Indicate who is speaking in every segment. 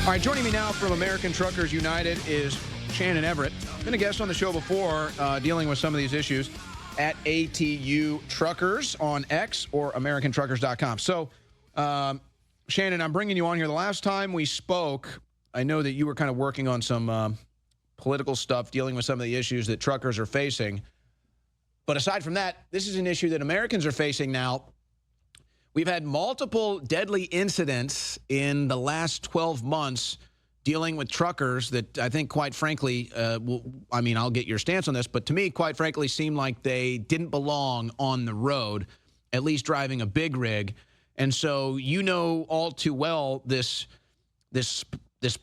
Speaker 1: All right, joining me now from American Truckers United is Shannon Everett. Been a guest on the show before, dealing with some of these issues at ATU Truckers on X or AmericanTruckers.com. So, Shannon, I'm bringing you on here. The last time we spoke, I know that you were kind of working on some political stuff, dealing with some of the issues that truckers are facing. But aside from that, this is an issue that Americans are facing now. We've had multiple deadly incidents in the last 12 months dealing with truckers that I think, quite frankly, I'll get your stance on this, but to me, quite frankly, seem like they didn't belong on the road, at least driving a big rig. And so you know all too well this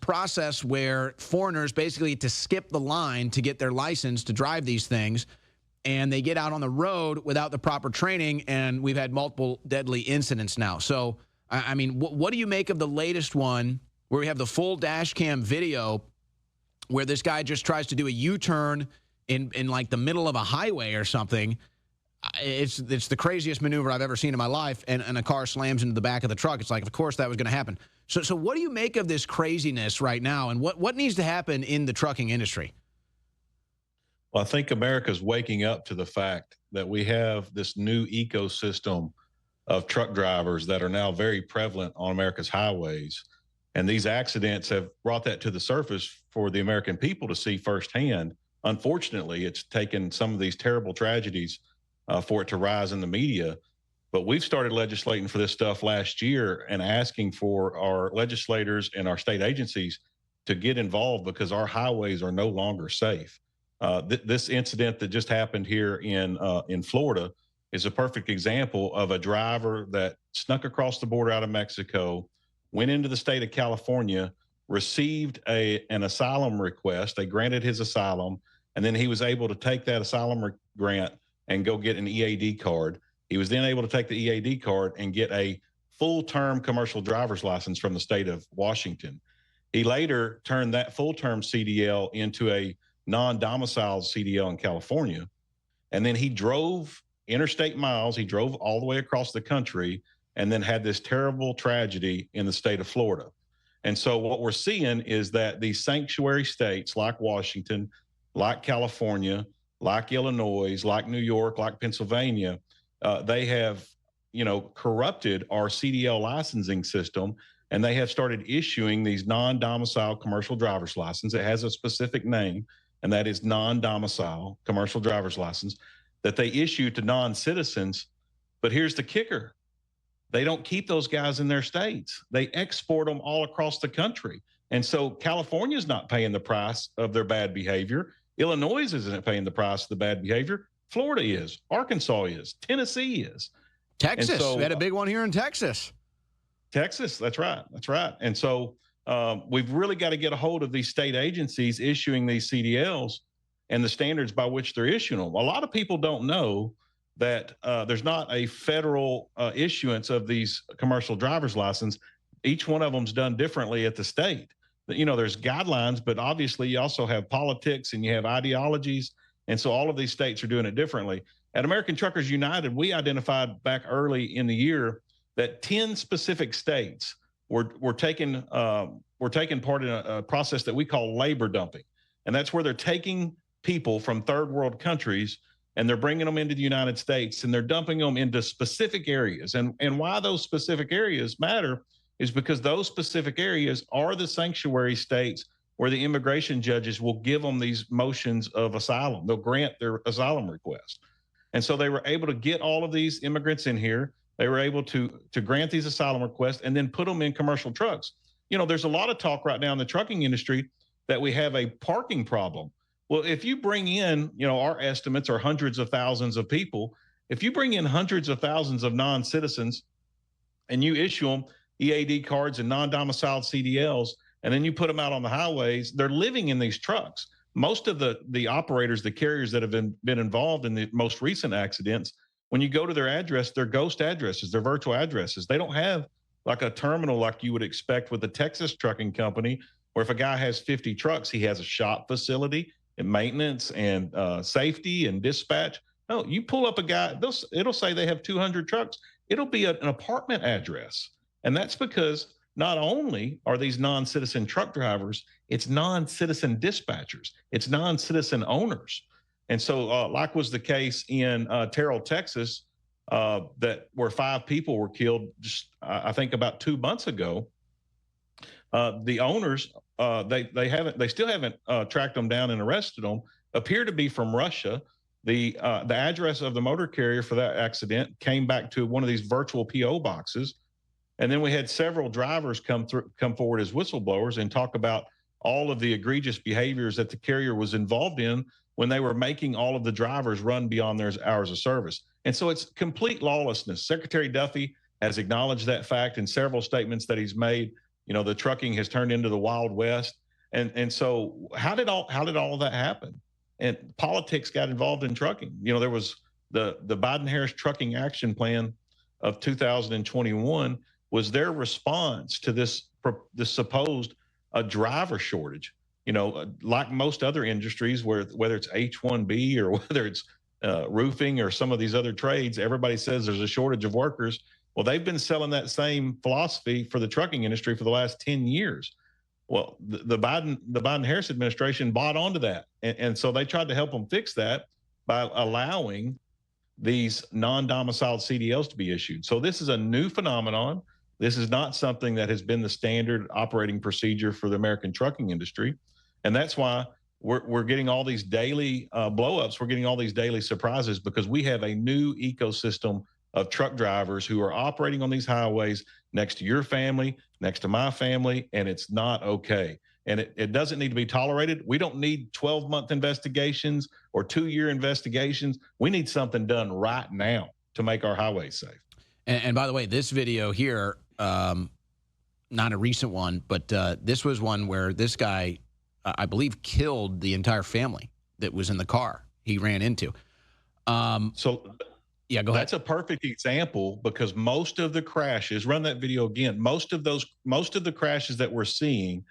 Speaker 1: process where foreigners basically to skip the line to get their license to drive these things, and they get out on the road without the proper training, and we've had multiple deadly incidents now. So, I mean, what do you make of the latest one where we have the full dash cam video where this guy just tries to do a U-turn in like the middle of a highway or something? It's the craziest maneuver I've ever seen in my life, and a car slams into the back of the truck. It's like, of course that was going to happen. So what do you make of this craziness right now, and what needs to happen in the trucking industry?
Speaker 2: Well, I think America's waking up to the fact that we have this new ecosystem of truck drivers that are now very prevalent on America's highways. And these accidents have brought that to the surface for the American people to see firsthand. Unfortunately, it's taken some of these terrible tragedies for it to rise in the media. But we've started legislating for this stuff last year and asking for our legislators and our state agencies to get involved because our highways are no longer safe. This incident that just happened here in Florida is a perfect example of a driver that snuck across the border out of Mexico, went into the state of California, received an asylum request. They granted his asylum, and then he was able to take that asylum grant and go get an EAD card. He was then able to take the EAD card and get a full-term commercial driver's license from the state of Washington. He later turned that full-term CDL into a non-domicile CDL in California. And then he drove interstate miles. He drove all the way across the country and then had this terrible tragedy in the state of Florida. And so what we're seeing is that these sanctuary states like Washington, like California, like Illinois, like New York, like Pennsylvania, they have, corrupted our CDL licensing system, and they have started issuing these non-domicile commercial driver's license. It has a specific name, and that is non-domicile commercial driver's license that they issue to non-citizens. But here's the kicker. They don't keep those guys in their states. They export them all across the country. And so California's not paying the price of their bad behavior. Illinois isn't paying the price of the bad behavior. Florida is. Arkansas is. Tennessee is.
Speaker 1: Texas. We had a big one here in Texas.
Speaker 2: Texas, that's right. That's right. And so we've really got to get a hold of these state agencies issuing these CDLs and the standards by which they're issuing them. A lot of people don't know that there's not a federal issuance of these commercial driver's license. Each one of them's done differently at the state. There's guidelines, but obviously you also have politics and you have ideologies. And so all of these states are doing it differently. At American Truckers United, we identified back early in the year that 10 specific states were taking part in a process that we call labor dumping. And that's where they're taking people from third world countries and they're bringing them into the United States and they're dumping them into specific areas. And why those specific areas matter is because those specific areas are the sanctuary states where the immigration judges will give them these motions of asylum. They'll grant their asylum request. And so they were able to get all of these immigrants in here. They were able to grant these asylum requests and then put them in commercial trucks. There's a lot of talk right now in the trucking industry that we have a parking problem. Well, if you bring in, our estimates are hundreds of thousands of people. If you bring in hundreds of thousands of non-citizens and you issue them EAD cards and non-domiciled CDLs, and then you put them out on the highways, they're living in these trucks. Most of the operators, the carriers that have been involved in the most recent accidents, when you go to their address, they're ghost addresses, they're virtual addresses. They don't have like a terminal like you would expect with the Texas trucking company, where if a guy has 50 trucks, he has a shop facility and maintenance and safety and dispatch. No, you pull up a guy, it'll say they have 200 trucks. It'll be an apartment address. And that's because not only are these non-citizen truck drivers, it's non-citizen dispatchers, it's non-citizen owners. And so, like was the case in Terrell, Texas, that where 5 people were killed just I think about 2 months ago. The owners, they still haven't tracked them down and arrested them. Appear to be from Russia. The address of the motor carrier for that accident came back to one of these virtual PO boxes, and then we had several drivers come forward as whistleblowers and talk about all of the egregious behaviors that the carrier was involved in when they were making all of the drivers run beyond their hours of service. And so it's complete lawlessness. Secretary Duffy has acknowledged that fact in several statements that he's made. You know, the trucking has turned into the Wild West. And so how did all of that happen? And politics got involved in trucking. You know, there was the Biden-Harris Trucking Action Plan of 2021 was their response to this supposed driver shortage. You know, like most other industries, whether it's H-1B or whether it's roofing or some of these other trades, everybody says there's a shortage of workers. Well, they've been selling that same philosophy for the trucking industry for the last 10 years. Well, the Biden-Harris administration bought onto that. And so they tried to help them fix that by allowing these non-domiciled CDLs to be issued. So this is a new phenomenon. This is not something that has been the standard operating procedure for the American trucking industry. And that's why we're getting all these daily blow-ups. We're getting all these daily surprises because we have a new ecosystem of truck drivers who are operating on these highways next to your family, next to my family, and it's not okay. And it doesn't need to be tolerated. We don't need 12-month investigations or 2-year investigations. We need something done right now to make our highways safe.
Speaker 1: And by the way, this video here, not a recent one, but this was one where this guy, I believe, killed the entire family that was in the car he ran into. Yeah, go ahead.
Speaker 2: That's a perfect example because most of the crashes, run that video again, most of the crashes that we're seeing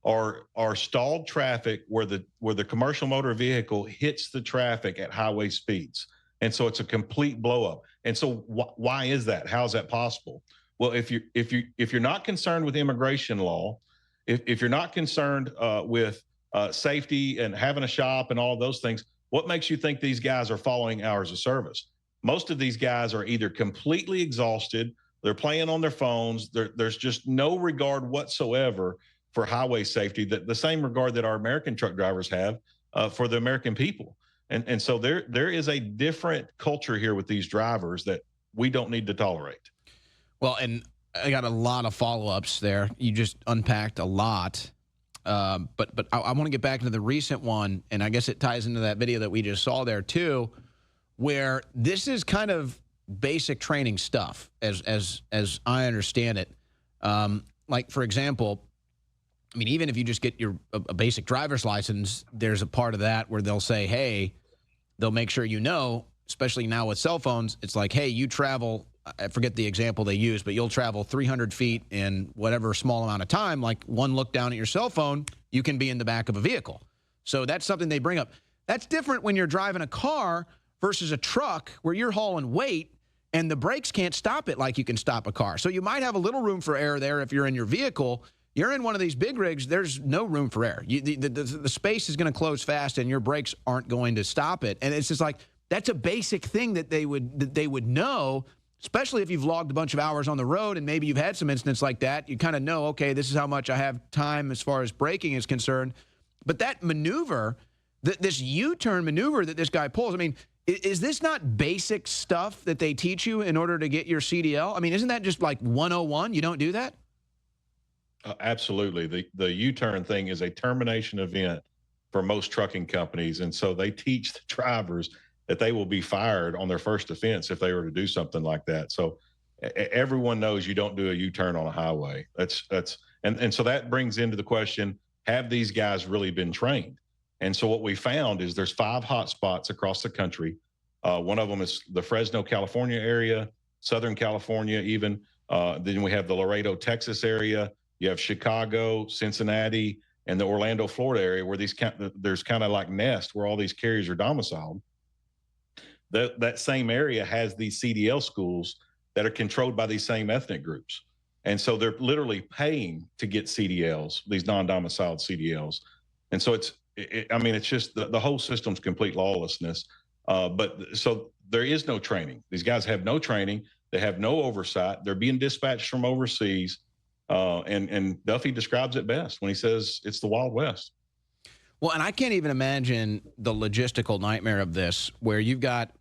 Speaker 2: are stalled traffic where the commercial motor vehicle hits the traffic at highway speeds. And so it's a complete blow up. And so why is that? How is that possible? Well, if you're not concerned with immigration law, if you're not concerned with safety and having a shop and all of those things, what makes you think these guys are following hours of service? Most of these guys are either completely exhausted, they're playing on their phones, there's just no regard whatsoever for highway safety, the same regard that our American truck drivers have for the American people. And so there is a different culture here with these drivers that we don't need to tolerate.
Speaker 1: Well, and I got a lot of follow-ups there. You just unpacked a lot. But I want to get back into the recent one, and I guess it ties into that video that we just saw there too, where this is kind of basic training stuff, as I understand it. Like, for example, I mean, even if you just get a basic driver's license, there's a part of that where they'll say, hey, they'll make sure you know, especially now with cell phones, it's like, hey, you travel, I forget the example they use, but you'll travel 300 feet in whatever small amount of time, like one look down at your cell phone, you can be in the back of a vehicle. So that's something they bring up. That's different when you're driving a car versus a truck where you're hauling weight and the brakes can't stop it like you can stop a car. So you might have a little room for error there if you're in your vehicle. You're in one of these big rigs, there's no room for error. The space is going to close fast and your brakes aren't going to stop it. And it's just like, that's a basic thing that they would know, especially if you've logged a bunch of hours on the road and maybe you've had some incidents like that. You kind of know, okay, this is how much I have time as far as braking is concerned. But that maneuver, this U-turn maneuver that this guy pulls, I mean, is this not basic stuff that they teach you in order to get your CDL? I mean, isn't that just like 101? You don't do that?
Speaker 2: Absolutely. The U-turn thing is a termination event for most trucking companies. And so they teach the drivers that they will be fired on their first offense if they were to do something like that. So everyone knows you don't do a U-turn on a highway. And so that brings into the question, have these guys really been trained? And so what we found is there's 5 hot spots across the country. One of them is the Fresno, California area, Southern California even. Then we have the Laredo, Texas area. You have Chicago, Cincinnati, and the Orlando, Florida area where there's kind of like Nest where all these carriers are domiciled. That same area has these CDL schools that are controlled by these same ethnic groups. And so they're literally paying to get CDLs, these non-domiciled CDLs. And so it's just the whole system's complete lawlessness. But so there is no training. These guys have no training. They have no oversight. They're being dispatched from overseas. And Duffy describes it best when he says it's the Wild West.
Speaker 1: Well, and I can't even imagine the logistical nightmare of this, where you've got,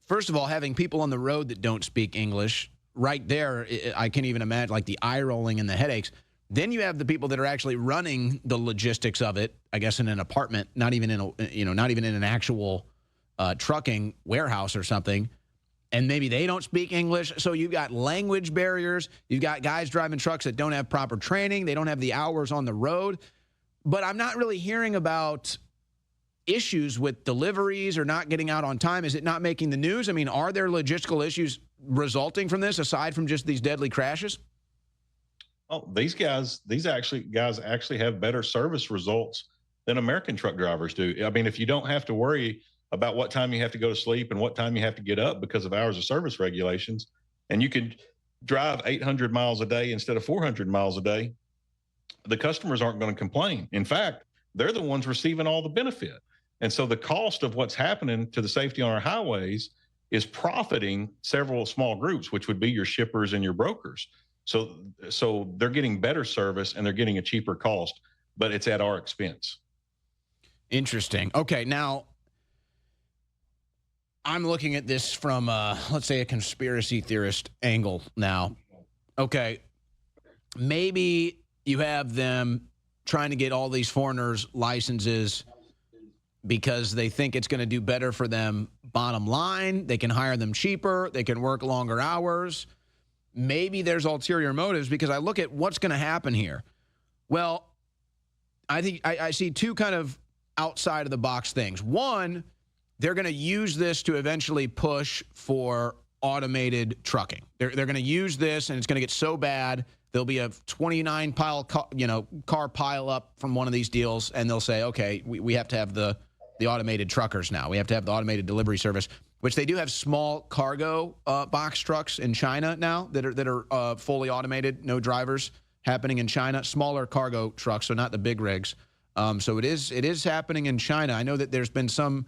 Speaker 1: first of all, having people on the road that don't speak English. Right there, I can't even imagine, like, the eye rolling and the headaches. Then you have the people that are actually running the logistics of it, I guess in an apartment, not even in an actual trucking warehouse or something. And maybe they don't speak English. So you've got language barriers. You've got guys driving trucks that don't have proper training. They don't have the hours on the road. But I'm not really hearing about issues with deliveries or not getting out on time. Is it not making the news? I mean, are there logistical issues resulting from this aside from just these deadly crashes?
Speaker 2: Oh, these guys actually have better service results than American truck drivers do. I mean, if you don't have to worry about what time you have to go to sleep and what time you have to get up because of hours of service regulations, and you can drive 800 miles a day instead of 400 miles a day, the customers aren't going to complain. In fact, they're the ones receiving all the benefit. And so the cost of what's happening to the safety on our highways is profiting several small groups, which would be your shippers and your brokers. So they're getting better service and they're getting a cheaper cost, but it's at our expense.
Speaker 1: Interesting. Okay, now I'm looking at this from, let's say, a conspiracy theorist angle now. Okay, maybe you have them trying to get all these foreigners licenses because they think it's going to do better for them bottom line. They can hire them cheaper. They can work longer hours. Maybe there's ulterior motives, because I look at what's going to happen here. Well, I think I see two kind of outside of the box things. One, they're going to use this to eventually push for automated trucking. They're going to use this, and it's going to get so bad there'll be a 29 car pile up from one of these deals, and they'll say, okay, we have to have the automated truckers now. We have to have the automated delivery service, which they do have small cargo box trucks in China now that are fully automated, no drivers, happening in China. Smaller cargo trucks, so not the big rigs. So it is happening in China. I know that there's been some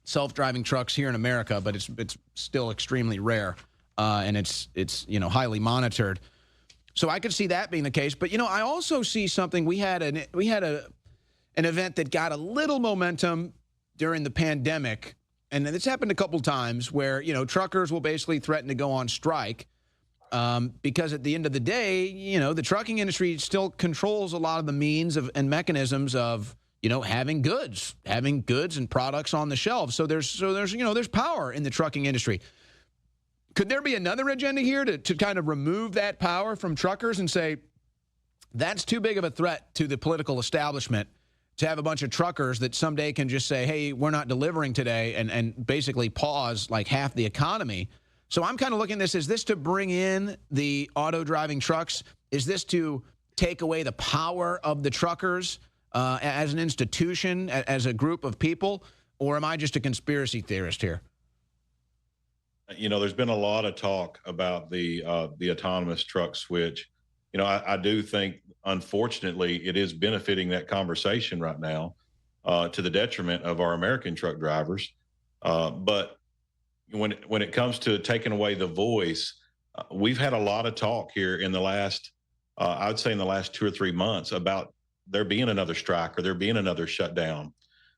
Speaker 1: self-driving trucks here in America, but it's still extremely rare, and it's highly monitored. So I could see that being the case. But I also see something. We had an event that got a little momentum during the pandemic, and it's happened a couple times where truckers will basically threaten to go on strike because at the end of the day, the trucking industry still controls a lot of the means and mechanisms of having goods and products on the shelves. So there's power in the trucking industry. Could there be another agenda here to kind of remove that power from truckers and say that's too big of a threat to the political establishment to have a bunch of truckers that someday can just say, hey, we're not delivering today, and basically pause like half the economy? So I'm kind of looking at this, is this to bring in the auto driving trucks? Is this to take away the power of the truckers as an institution, as a group of people? Or am I just a conspiracy theorist here?
Speaker 2: There's been a lot of talk about the autonomous truck switch. I do think, unfortunately, it is benefiting that conversation right now to the detriment of our American truck drivers. But when it comes to taking away the voice, we've had a lot of talk here in the last, I would say in the last 2 or 3 months, about there being another strike or there being another shutdown.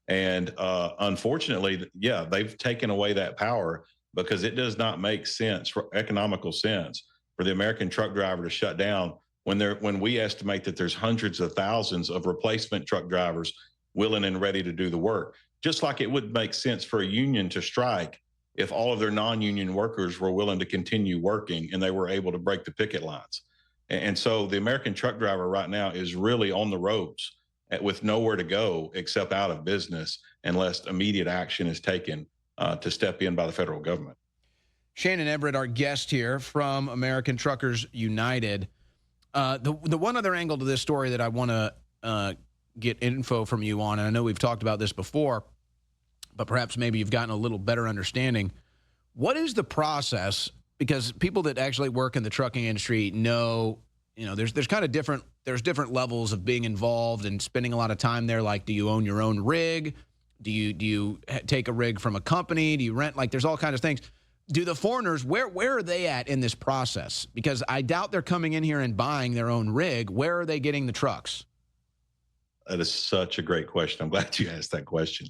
Speaker 2: And unfortunately, they've taken away that power, because it does not make sense, for economical sense, for the American truck driver to shut down when we estimate that there's hundreds of thousands of replacement truck drivers willing and ready to do the work. Just like it would make sense for a union to strike if all of their non-union workers were willing to continue working and they were able to break the picket lines. And so the American truck driver right now is really on the ropes with nowhere to go except out of business unless immediate action is taken to step in by the federal government.
Speaker 1: Shannon Everett, our guest here from American Truckers United. The one other angle to this story that I want to get info from you on, and I know we've talked about this before, but perhaps maybe you've gotten a little better understanding. What is the process because people that actually work in the trucking industry know, there's kind of different levels of being involved and spending a lot of time there. Like, do you own your own rig? Do you take a rig from a company? Do you rent? Like, there's all kinds of things. Do the foreigners, where are they at in this process? Because I doubt they're coming in here and buying their own rig. Where are they getting the trucks?
Speaker 2: That is such a great question. I'm glad you asked that question.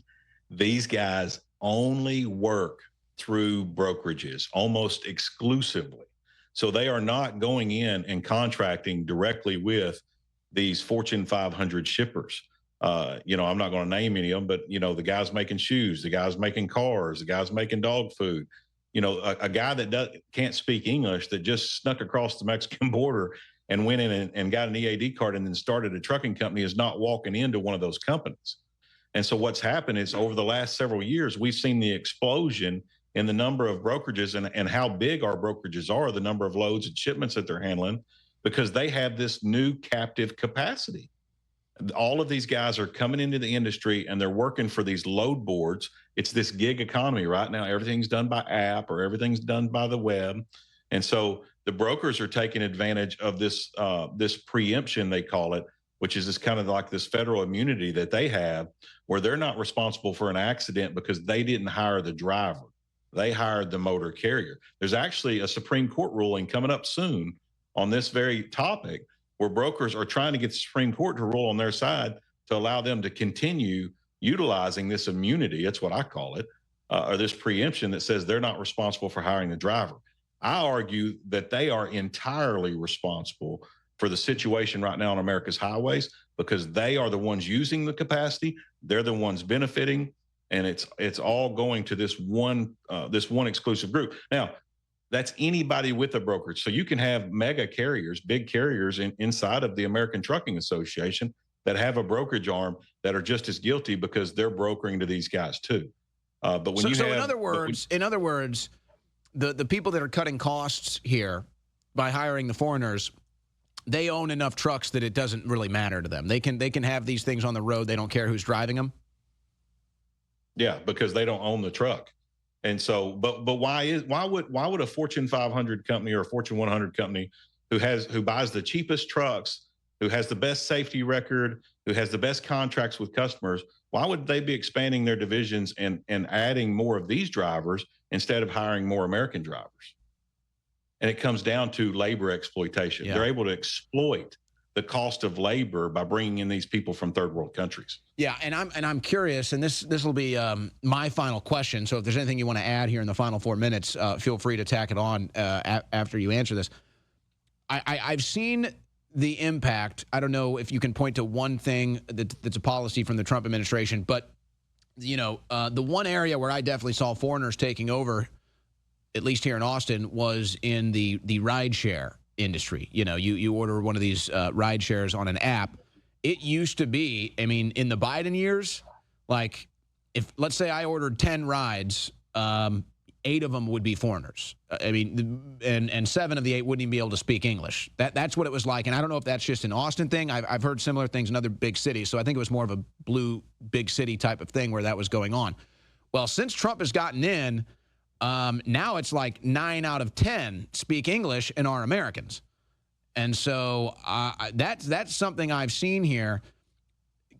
Speaker 2: These guys only work through brokerages almost exclusively. So they are not going in and contracting directly with these Fortune 500 shippers. I'm not going to name any of them, but, the guys making shoes, the guys making cars, the guys making dog food, a guy that can't speak English that just snuck across the Mexican border and went in and got an EAD card and then started a trucking company is not walking into one of those companies. And so what's happened is over the last several years, we've seen the explosion in the number of brokerages and how big our brokerages are, the number of loads and shipments that they're handling, because they have this new captive capacity. All of these guys are coming into the industry and they're working for these load boards. It's this gig economy right now. Everything's done by app or everything's done by the web. And so the brokers are taking advantage of this preemption, they call it, which is this kind of like this federal immunity that they have, where they're not responsible for an accident because they didn't hire the driver. They hired the motor carrier. There's actually a Supreme Court ruling coming up soon on this very topic, where brokers are trying to get the Supreme Court to rule on their side to allow them to continue utilizing this immunity, that's what I call it, or this preemption that says they're not responsible for hiring the driver. I argue that they are entirely responsible for the situation right now on America's highways because they are the ones using the capacity. They're the ones benefiting, and it's all going to this one exclusive group. Now, that's anybody with a brokerage. So you can have mega carriers, big carriers inside of the American Trucking Association that have a brokerage arm that are just as guilty because they're brokering to these guys too. But when
Speaker 1: in other words, the people that are cutting costs here by hiring the foreigners, they own enough trucks that it doesn't really matter to them. They can have these things on the road. They don't care who's driving them.
Speaker 2: Yeah, because they don't own the truck. And so, but why would a Fortune 500 company or a Fortune 100 company who buys the cheapest trucks, who has the best safety record, who has the best contracts with customers, why would they be expanding their divisions and adding more of these drivers instead of hiring more American drivers? And it comes down to labor exploitation. Yeah. They're able to exploit the cost of labor by bringing in these people from third world countries.
Speaker 1: Yeah, and I'm curious, and this will be my final question. So if there's anything you want to add here in the final 4 minutes, feel free to tack it on after you answer this. I've seen the impact. I don't know if you can point to one thing that's a policy from the Trump administration, but the one area where I definitely saw foreigners taking over, at least here in Austin, was in the rideshare industry. You order one of these ride shares on an app. It used to be, in the Biden years, like if let's say I ordered 10 rides, 8 of them would be foreigners. And 7 of the 8 wouldn't even be able to speak English. That's what it was like. And I don't know if that's just an Austin thing. I've heard similar things in other big cities. So I think it was more of a blue big city type of thing where that was going on. Well, since Trump has gotten in, now it's like 9 out of 10 speak English and are Americans. And so that's something I've seen here.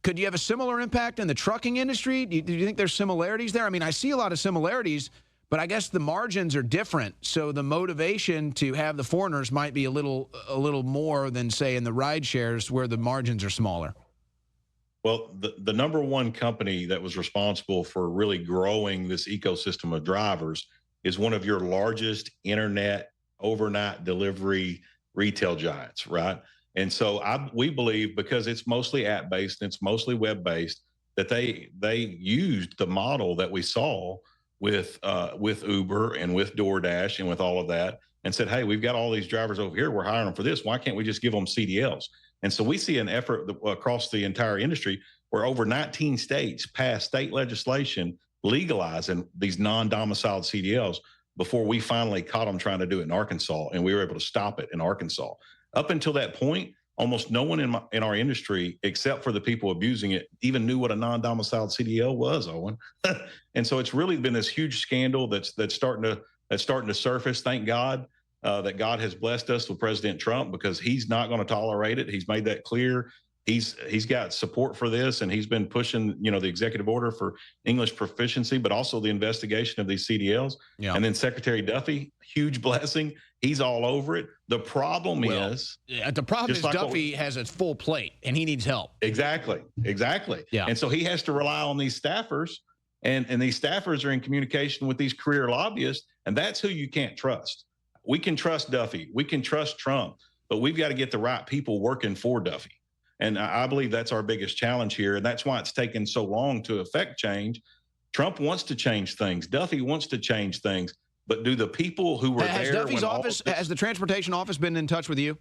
Speaker 1: Could you have a similar impact in the trucking industry? Do you think there's similarities there? I see a lot of similarities, but I guess the margins are different. So the motivation to have the foreigners might be a little more than, say, in the ride shares where the margins are smaller.
Speaker 2: Well, the number one company that was responsible for really growing this ecosystem of drivers is one of your largest internet overnight delivery retail giants, right? And so we believe, because it's mostly app-based and it's mostly web-based, that they used the model that we saw with Uber and with DoorDash and with all of that, and said, hey, we've got all these drivers over here. We're hiring them for this. Why can't we just give them CDLs? And so we see an effort across the entire industry where over 19 states passed state legislation legalizing these non-domiciled CDLs before we finally caught them trying to do it in Arkansas, and we were able to stop it in Arkansas. Up until that point, almost no one in our industry, except for the people abusing it, even knew what a non-domiciled CDL was, Owen. And so it's really been this huge scandal that's starting that's starting to surface. Thank God that God has blessed us with President Trump, because he's not going to tolerate it. He's made that clear. He's got support for this, and he's been pushing, the executive order for English proficiency, but also the investigation of these CDLs.
Speaker 1: Yeah.
Speaker 2: And then Secretary Duffy, huge blessing. He's all over it. The problem is
Speaker 1: Duffy has a full plate, and he needs help.
Speaker 2: Exactly.
Speaker 1: Yeah.
Speaker 2: And so he has to rely on these staffers, and these staffers are in communication with these career lobbyists, and that's who you can't trust. We can trust Duffy. We can trust Trump, but we've got to get the right people working for Duffy. And I believe that's our biggest challenge here. And that's why it's taken so long to affect change. Trump wants to change things. Duffy wants to change things. But do the people who were
Speaker 1: has
Speaker 2: there...
Speaker 1: Duffy's office, has the transportation office been in touch with you?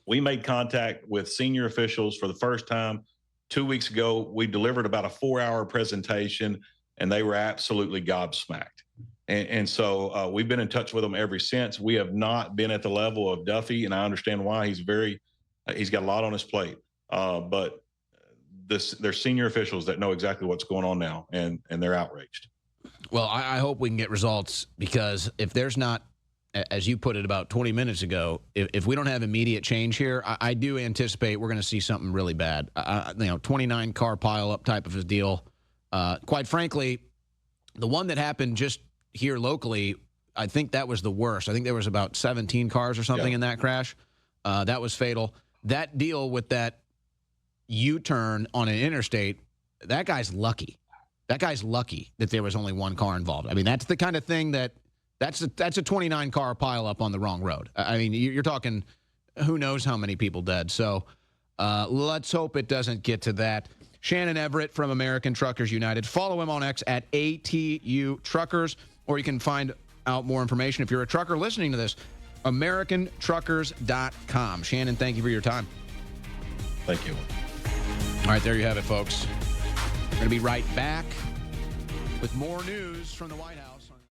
Speaker 2: We made contact with senior officials for the first time 2 weeks ago. We delivered about a 4-hour presentation, and they were absolutely gobsmacked. And so we've been in touch with them ever since. We have not been at the level of Duffy, and I understand why. He's got a lot on his plate, but there's senior officials that know exactly what's going on now, and they're outraged.
Speaker 1: Well, I hope we can get results, because if there's not, as you put it about 20 minutes ago, if we don't have immediate change here, I do anticipate we're going to see something really bad. 29 car pileup type of a deal. Quite frankly, the one that happened just here locally, I think that was the worst. I think there was about 17 cars or something in that crash. That was fatal. That deal with that U-turn on an interstate, that guy's lucky. That guy's lucky that there was only one car involved. I mean, that's the kind of thing that's a 29 car pileup on the wrong road. I mean, you're talking who knows how many people dead. So let's hope it doesn't get to that. Shannon Everett from American Truckers United. Follow him on X at ATU Truckers, or you can find out more information if you're a trucker listening to this. AmericanTruckers.com. Shannon, thank you for your time.
Speaker 2: Thank you.
Speaker 1: All right, there you have it, folks. We're going to be right back with more news from the White House.